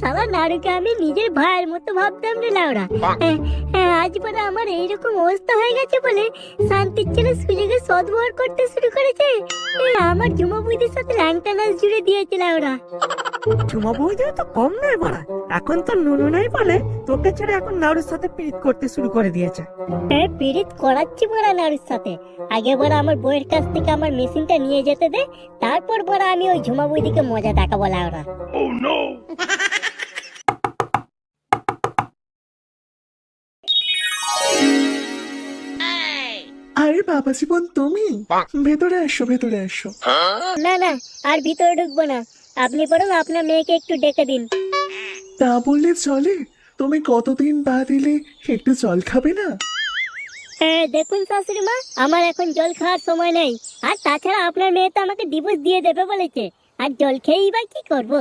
সালা নাড়ুকে আমি নিজের ভাইয়ের মতো ভাবতাম রে লাউড়া। আজ পরে আমার এইরকম অবস্থা হয়ে গেছে বলে শান্তির ছেলে সুযোগে সদ্ব্যবহার করতে শুরু করেছে। আমার ঝুমা বুইদের সাথে ল্যাংটা নাচ জুড়ে দিয়েছে লাউড়া। ঝুমা বৌদি তো কম নয় বাড়া, এখন তো নুনু নাই বলে তোকে ছেড়ে এখন নাড়ুর সাথে পিরিত করতে শুরু করে দিয়েছে। পিরিত করাচ্ছি বড়া নাড়ুর সাথে। আগে বড়া আমার বউয়ের কাছ থেকে আমার মেশিনটা নিয়ে যেতে দে, তারপর বড়া আমি ওই ঝুমা বুইদিকে মজা দেখাবো লাউড়া। আরে বাবা জীবন, তুমি ভেতরে এসো, ভেতরে এসো। না না, আর ভিতরে ঢুকবো না, আপনি বরং আপনার মেয়েকে একটু ডেকে দিন। তা বললে চলে? তুমি কতদিন বাদ এলে, একটু জল খাবে না? দেখুন শাশুড়ি মা, আমার এখন জল খাওয়ার সময় নেই। আর তাছাড়া আপনার মেয়ে তো আমাকে ডিভোর্স দিয়ে দেবে বলেছে, আর জল খেয়েই বা কি করবো।